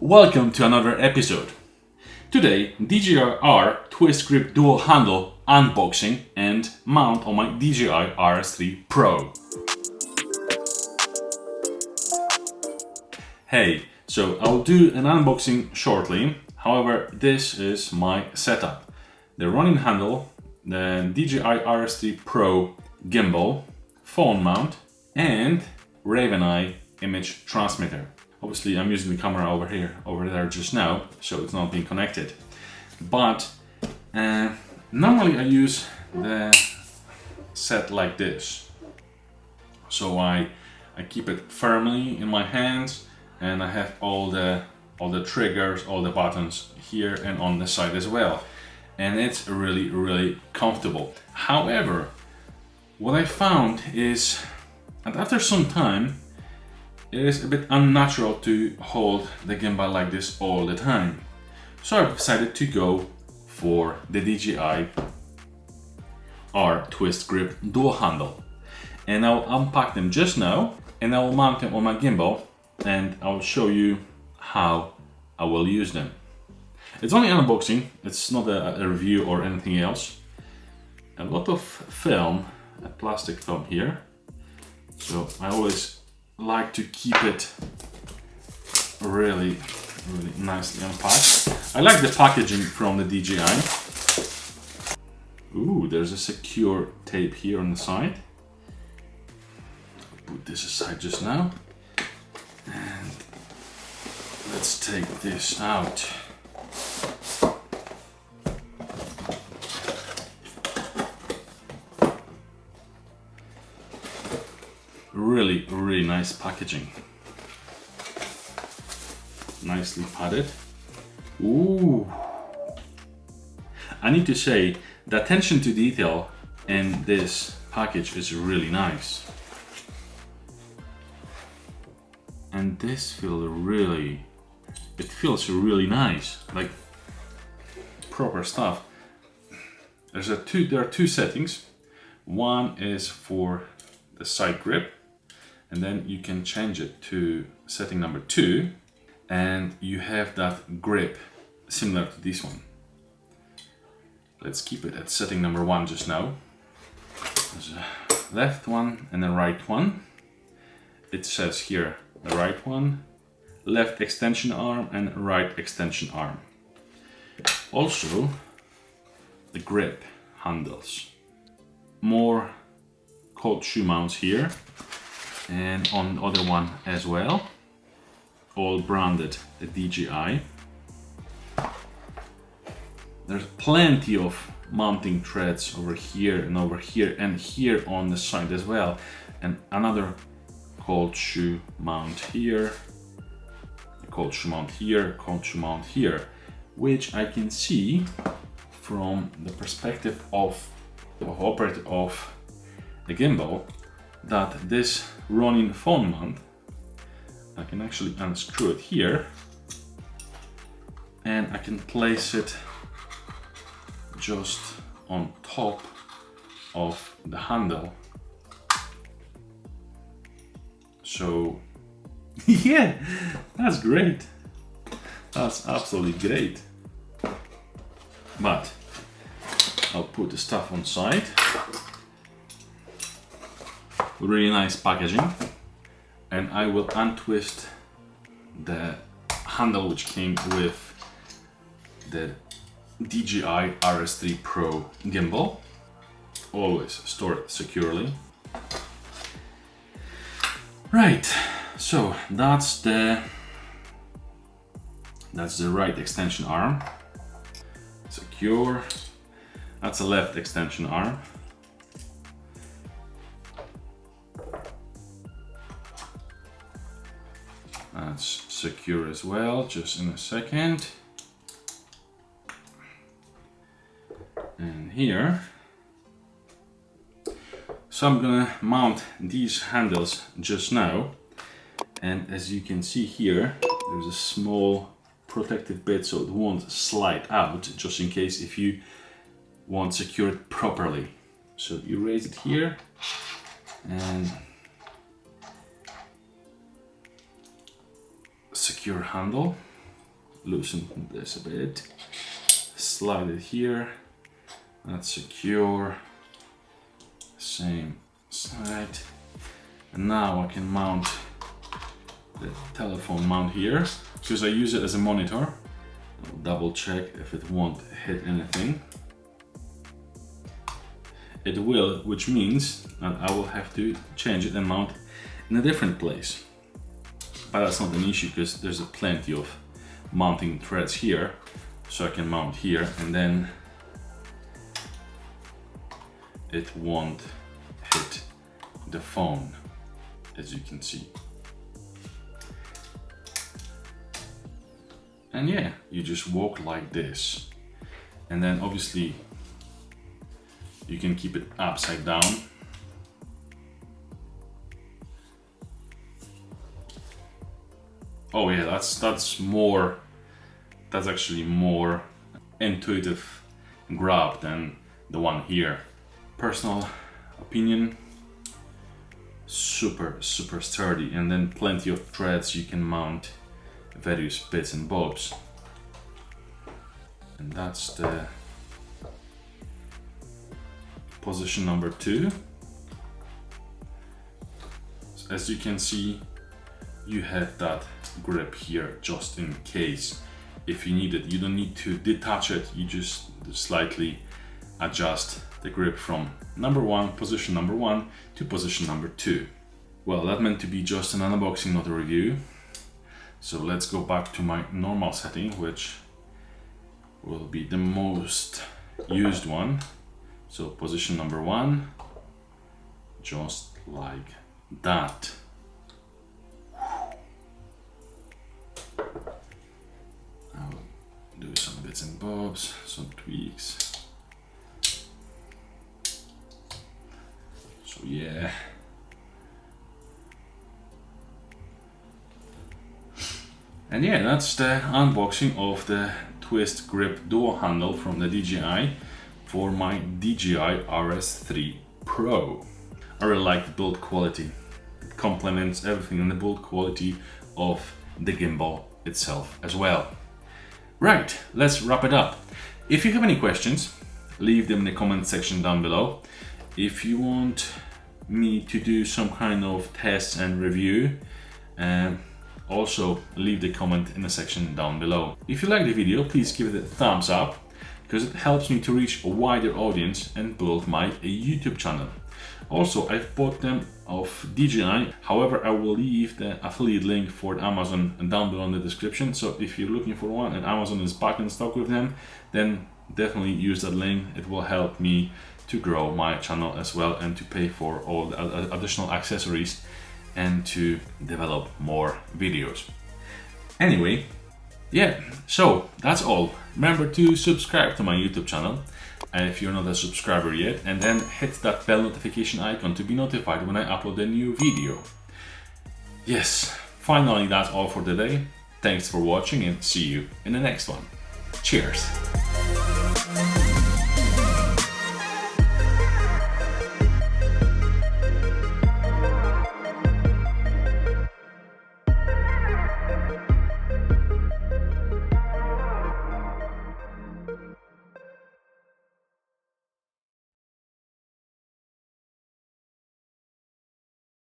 Welcome to another episode. Today, DJI Twist Grip Dual Handle unboxing and mount on my DJI RS3 Pro. Hey, so I'll do an unboxing shortly. However, this is my setup. The running handle, the DJI RS3 Pro gimbal, phone mount, and Raven Eye image transmitter. Obviously, I'm using the camera over there just now, so it's not being connected. But normally I use the set like this. So I keep it firmly in my hands, and I have all the triggers, all the buttons here and on the side as well. And it's really comfortable. However, what I found is that after some time, it is a bit unnatural to hold the gimbal like this all the time. So I've decided to go for the DJI Twist Grip Dual Handle. And I'll unpack them just now and I will mount them on my gimbal and I'll show you how I will use them. It's only an unboxing, it's not a review or anything else. A lot of film, a plastic film here. So I always like to keep it really nicely unpacked. I like the packaging from the DJI. Ooh, there's a secure tape here on the side. I'll put this aside just now. And let's take this out. Really nice packaging. Nicely padded. Ooh. I need to say the attention to detail in this package is really nice. And this feels really nice, like proper stuff. There are two settings. One is for the side grip, and then you can change it to setting number 2, and you have that grip similar to this one. Let's keep it at setting number 1 just now. There's a left one and a right one. It says here the right one, left extension arm and right extension arm. Also the grip handles. More cold shoe mounts here and on the other one as well, all branded the DJI. There's plenty of mounting threads over here and here on the side as well, and another cold shoe mount here, cold shoe mount here, cold shoe mount here, which I can see from the perspective of the operator of the gimbal that this running phone mount, I can actually unscrew it here and I can place it just on top of the handle. So yeah, that's great. That's absolutely great. But I'll put the stuff on side. Really nice packaging, and I will untwist the handle which came with the DJI RS3 Pro gimbal. Always stored securely. Right, so that's the right extension arm. Secure. That's a left extension arm. That's secure as well, just in a second. And here. So I'm gonna mount these handles just now. And as you can see here, there's a small protective bit so it won't slide out, just in case if you want to secure it properly. So you raise it here and secure handle. loosen this a bit, slide it here, that's secure, same side, and now I can mount the telephone mount here, because I use it as a monitor. I'll double check if it won't hit anything. It will, which means that I will have to change it and mount in a different place. But that's not an issue because there's plenty of mounting threads here, so I can mount here and then it won't hit the phone, as you can see. And yeah, you just walk like this, and then obviously you can keep it upside down. Oh yeah, that's actually more intuitive grab than the one here. Personal opinion, super sturdy, and then plenty of threads you can mount various bits and bobs. And that's the position number 2. As you can see, you have that grip here just in case if you need it. You don't need to detach it, you just slightly adjust the grip from position number 1 to position number 2. Well, that meant to be just an unboxing, not a review. So let's go back to my normal setting, which will be the most used one. So position number 1, just like that. I'll do some bits and bobs, some tweaks. So yeah. And yeah, that's the unboxing of the twist grip dual handle from the DJI for my DJI RS3 Pro. I really like the build quality. It complements everything in the build quality of the gimbal itself as well. Right, let's wrap it up. If you have any questions, leave them in the comment section down below. If you want me to do some kind of test and review, also leave the comment in the section down below. If you like the video, please give it a thumbs up, because it helps me to reach a wider audience and build my YouTube channel. Also, I've bought them off DJI, however I will leave the affiliate link for Amazon down below in the description, so if you're looking for one and Amazon is back in stock with them, then definitely use that link. It will help me to grow my channel as well and to pay for all the additional accessories and to develop more videos. Anyway, yeah, so that's all. Remember to subscribe to my YouTube channel if you're not a subscriber yet, and then hit that bell notification icon to be notified when I upload a new video. Yes, finally that's all for today. Thanks for watching and see you in the next one. Cheers!